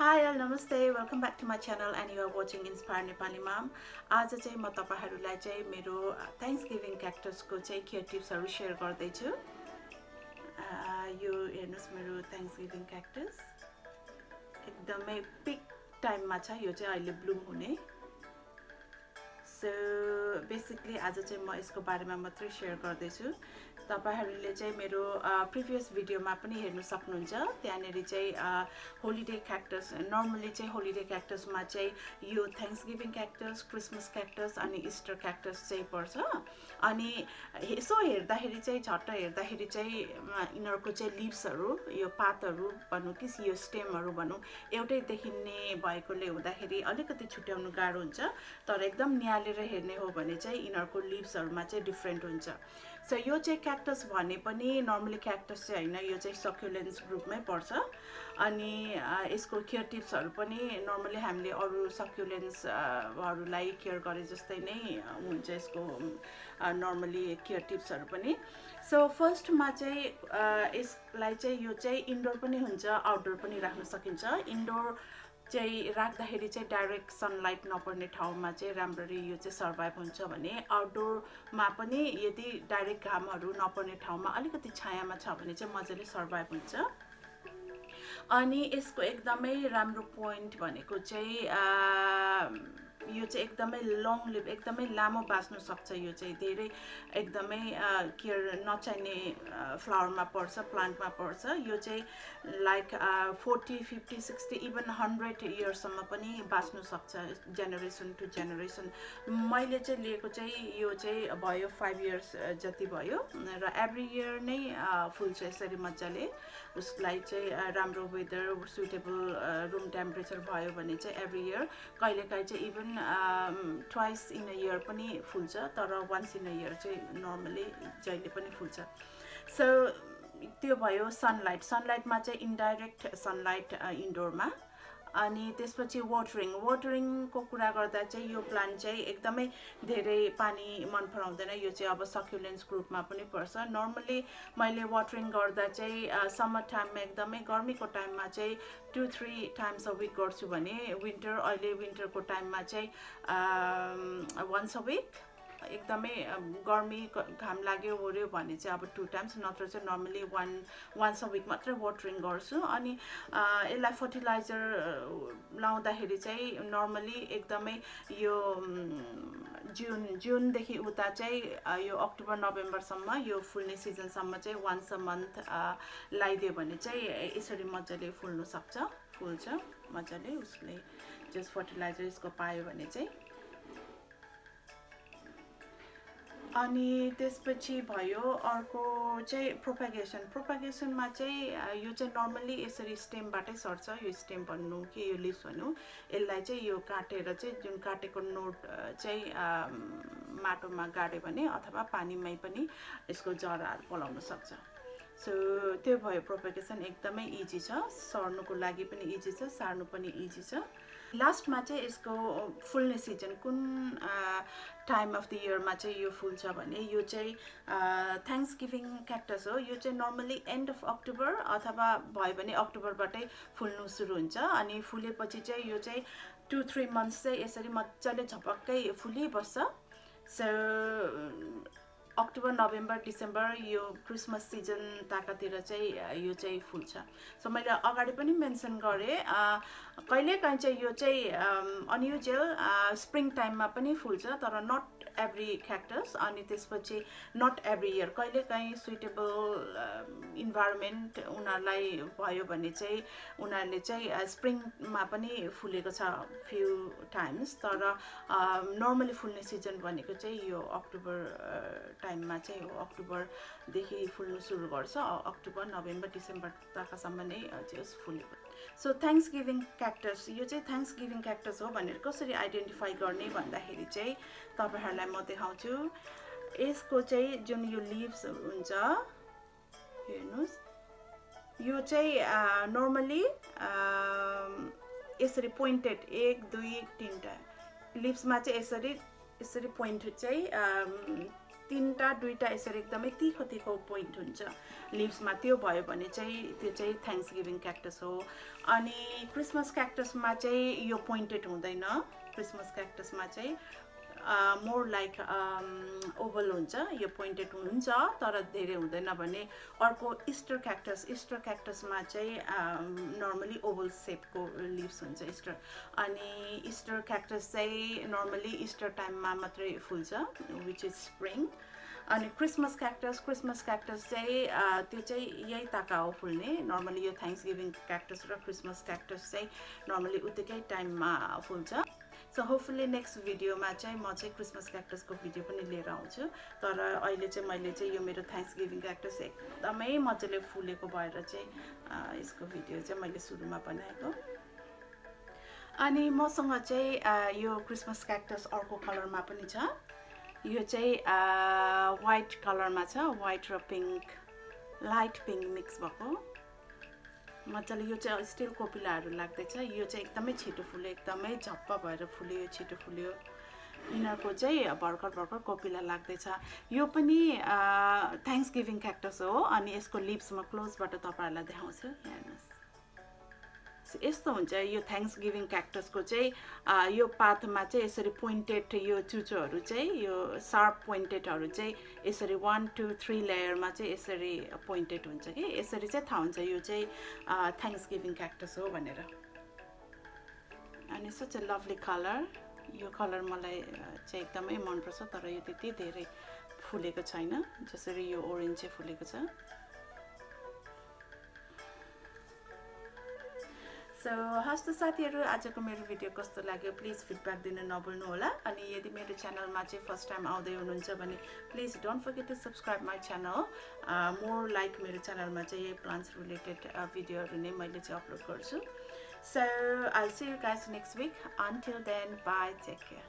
Hi all, namaste. Welcome back to my channel and you are watching Inspire Nepali Mom. आज चाहिँ म तपाईहरुलाई चाहिँ मेरो थ्याङ्क्सगिभिङ क्याक्टसको चाहिँ केयर टिप्सहरु शेयर गर्दै छु। यो हेर्नुस् मेरो थ्याङ्क्सगिभिङ क्याक्टस एकदमै पिक टाइममा छ। यो चाहिँ अहिले ब्लुम हुने। सो बेसिकली आज चाहिँ म यसको बारेमा मात्रै शेयर गर्दै छु। तपाईहरुले चाहिँ मेरो प्रिभियस भिडियोमा पनि हेर्न सक्नुहुन्छ। त्यहाँनेरि चाहिँ होलिडे क्याक्टस नर्मली चाहिँ होलिडे क्याक्टसमा चाहिँ यो थ्याङ्क्सगिभिङ क्याक्टस, क्रिसमस क्याक्टस अनि इस्टर क्याक्टस चाहिँ पर्छ। अनि यसो हेर्दाखेरि चाहिँ झट्ट हेर्दाखेरि चाहिँ यिनीहरुको चाहिँ लिभ्सहरु यो पातहरु भनौं कि यो स्टेमहरु भनौं एउटै देखिने भएकोले हुँदाखेरि अलिकति छुट्याउनु गाह्रो हुन्छ। तर एकदम नियालेर हेर्ने हो भने चाहिँ यिनीहरुको लिभ्सहरुमा चाहिँ डिफरेन्ट हुन्छ। सो यो चाहिँ क्याक्टस भने पनि नर्मली क्याक्टस चाहिँ हैन, यो चाहिँ सक्युलेन्ट्स ग्रुपमै पर्छ। अनि यसको केयर टिप्सहरु पनि नर्मली हामीले अरु सक्युलेन्ट्स हरुलाई केयर गरे जस्तै नै हुन्छ यसको नर्मली केयर टिप्सहरु पनि। सो फर्स्टमा चाहिँ यसलाई चाहिँ यो चाहिँ इन्डोर पनि हुन्छ, आउटडोर पनि राख्न सकिन्छ। इन्डोर चाहिँ राख्दाखेरि चाहिँ डाइरेक्ट सनलाइट नपर्ने ठाउँमा चाहिँ राम्ररी यो चाहिँ सर्भाइभ हुन्छ भने आउटडोरमा पनि यदि डाइरेक्ट घामहरु नपर्ने ठाउँमा अलिकति छायामा छ भने चाहिँ मजाले सर्भाइभ हुन्छ। अनि यसको एकदमै राम्रो पोइन्ट भनेको चाहिँ यो चाहिँ एकदमै लङ लिभ एकदमै लामो बाँच्न सक्छ। यो चाहिँ धेरै एकदमै केयर नचाहिने फ्लावरमा पर्छ, प्लान्टमा पर्छ। यो चाहिँ लाइक 40, 50, 60 इभन 100 इयर्ससम्म पनि बाँच्न सक्छ, जेनेरेसन टु जेनेरेसन। मैले चाहिँ लिएको चाहिँ यो चाहिँ भयो 5 इयर्स जति भयो र एभ्री इयर नै फुल्छ यसरी मजाले। उसलाई चाहिँ राम्रो वेदर सुटेबल रुम टेम्परेचर भयो भने चाहिँ एभ्री इयर, कहिलेकाहीँ चाहिँ even twice in a year पनि फुल्छ, तर वन्स इन अ इयर चाहिँ नर्मली जहिले पनि फुल्छ। सो त्यो भयो सनलाइट। सनलाइटमा चाहिँ इन्डाइरेक्ट सनलाइट इन्डोरमा। अनि त्यसपछि वाटरिङको कुरा गर्दा चाहिँ यो प्लान्ट चाहिँ एकदमै धेरै पानी मन पराउँदैन। यो चाहिँ अब सक्युलेन्ट्स ग्रुपमा पनि पर्छ। नर्मली मैले वाटरिङ गर्दा चाहिँ समर टाइममा एकदमै गर्मीको टाइममा चाहिँ 2-3 टाइम्स अ विक गर्छु भने अहिले विन्टरको टाइममा चाहिँ वन्स अ विक एकदमै गर्मी घाम लाग्यो ओर्यो भने चाहिँ अब 2 टाइम्स, नत्र चाहिँ नर्मली वन्स अ विक मात्रै वाटरिङ गर्छु। अनि यसलाई फर्टिलाइजर लाउँदाखेरि चाहिँ नर्मली एकदमै यो जुनदेखि उता चाहिँ यो अक्टोबर नोभेम्बरसम्म यो फुल्ने सिजनसम्म चाहिँ वन्स अ मन्थ लगाइदियो भने चाहिँ यसरी मजाले फुल्न सक्छ, फुल्छ मजाले। उसले जस्ट फर्टिलाइजर यसको पायो भने चाहिँ। अनि त्यसपछि भयो अर्को चाहिँ प्रोपागेसनमा चाहिँ यो चाहिँ नर्मली यसरी स्टेमबाटै सर्छ। यो स्टेम भन्नु कि यो लिभ्स भन्नु, यसलाई चाहिँ यो काटेर चाहिँ जुन काटेको नोड चाहिँ माटोमा गाड्यो भने अथवा पानीमै पनि यसको जराहरू पलाउन सक्छ। सो त्यो भयो प्रोपागेसन। एकदमै इजी छ, सर्नुको लागि पनि इजी छ, सार्नु पनि इजी छ। लास्टमा चाहिँ यसको फुल्ने सिजन कुन टाइम अफ द इयरमा चाहिँ यो फुल्छ भने यो चाहिँ थ्याङ्क्सगिभिङ क्याक्टस हो। यो चाहिँ नर्मली एन्ड अफ अक्टोबर अथवा भयो भने अक्टोबरबाटै फुल्नु सुरु हुन्छ। अनि फुलेपछि चाहिँ यो चाहिँ 2-3 मन्थ्स चाहिँ यसरी मजाले झपक्कै फुलिबस्छ। सो अक्टोबर नोभेम्बर डिसेम्बर यो क्रिसमस सिजन ताकातिर चाहिँ यो चाहिँ फुल्छ। सो मैले अगाडि पनि मेन्सन गरेँ कहिलेकाहीँ चाहिँ यो चाहिँ अनयुजुअल स्प्रिङ टाइममा पनि फुल्छ, तर नट एभ्री क्याक्टस। अनि त्यसपछि नट एभ्री इयर, कहिलेकाहीँ सुइटेबल इन्भाइरोमेन्ट उनीहरूलाई भयो भने चाहिँ उनीहरूले चाहिँ स्प्रिङमा पनि फुलेको छ फ्यु टाइम्स। तर नर्मली फुल्ने सिजन भनेको चाहिँ यो अक्टोबर टाइममा चाहिँ हो। अक्टोबरदेखि फुल्नु सुरु गर्छ, अक्टोबर नोभेम्बर डिसेम्बर ताकासम्म नै जस्ट फुलेको। सो थ्याङ्क्सगिभिङ क्याक्टस, यो चाहिँ थ्याङ्क्सगिभिङ क्याक्टस हो भनेर कसरी आइडेन्टिफाई गर्ने भन्दाखेरि चाहिँ तपाईहरुलाई म देखाउँछु। यसको चाहिँ जुन यो लिभ्स हुन्छ हेर्नुस्, यो चाहिँ नर्मली यसरी पोइन्टेड 1, 2, 3टा लिभ्समा चाहिँ यसरी पोइन्ट चाहिँ तीनटा दुईटा यसरी एकदमै तिखो तिखो पोइन्ट हुन्छ लिभ्समा, त्यो भयो भने चाहिँ त्यो चाहिँ थ्याङ्क्सगिभिङ क्याक्टस हो। अनि क्रिसमस क्याक्टसमा चाहिँ यो पोइन्टेड हुँदैन। क्रिसमस क्याक्टसमा चाहिँ मोर लाइक ओभल हुन्छ, यो पोइन्टेड हुन्छ तर धेरै हुँदैन भने अर्को इस्टर क्याक्टसमा चाहिँ नर्मली ओभल सेपको लिभ्स हुन्छ इस्टर। अनि इस्टर क्याक्टस चाहिँ नर्मली इस्टर टाइममा मात्रै फुल्छ, विच इज स्प्रिङ। अनि क्रिसमस क्याक्टस चाहिँ त्यो चाहिँ यही ताका हो फुल्ने। नर्मली यो थ्याङ्क्सगिभिङ क्याक्टस र क्रिसमस क्याक्टस चाहिँ नर्मली उत्तिकै टाइममा फुल्छ। सो होपफुल्ली नेक्स्ट भिडियोमा चाहिँ म चाहिँ क्रिसमस क्याक्टसको भिडियो पनि लिएर आउँछु। तर अहिले चाहिँ मैले चाहिँ यो मेरो थ्याङ्क्सगिभिङ क्याक्टस एकदमै मजाले फुलेको भएर चाहिँ यसको भिडियो चाहिँ मैले सुरुमा बनाएको। अनि मसँग चाहिँ यो क्रिसमस क्याक्टस अर्को कलरमा पनि छ। यो चाहिँ वाइट कलरमा छ, वाइट र पिङ्क, लाइट पिङ्क मिक्स भएको मजाले। यो चाहिँ स्टिल कोपिलाहरू लाग्दैछ। यो चाहिँ एकदमै छिटो फुल्यो, एकदमै झप्प भएर फुल्यो, छिटो फुल्यो। यिनीहरूको चाहिँ भर्खर भर्खर कोपिला लाग्दैछ। यो पनि थ्याङ्क्सगिभिङ क्याक्टस हो। अनि यसको लिभ्समा क्लोजबाट तपाईँहरूलाई देखाउँछु, हेर्नुहोस् यस्तो हुन्छ। यो थ्याङ्क्सगिभिङ क्याक्टसको चाहिँ यो पातमा चाहिँ यसरी पोइन्टेड यो चुचोहरू चाहिँ यो सार्प पोइन्टेडहरू चाहिँ यसरी 1 2 3 लेयरमा चाहिँ यसरी पोइन्टेड हुन्छ कि यसरी चाहिँ थाहा हुन्छ यो चाहिँ थ्याङ्क्सगिभिङ क्याक्टस हो भनेर। अनि सच अ लभली कलर। यो कलर मलाई चाहिँ एकदमै मनपर्छ, तर यो त्यति धेरै फुलेको छैन जसरी यो ओरेन्ज चाहिँ फुलेको छ। सो हस् त साथीहरू, आजको मेरो भिडियो कस्तो लाग्यो प्लिज फिडब्याक दिन नभुल्नु होला। अनि यदि मेरो च्यानलमा चाहिँ फर्स्ट टाइम आउँदै हुनुहुन्छ भने please don't forget to subscribe my channel. More like मेरो च्यानलमा चाहिँ यही प्लान्ट्स रिलेटेड भिडियोहरू नै मैले चाहिँ अपलोड गर्छु। So I will see you guys next week. Until then bye, take care.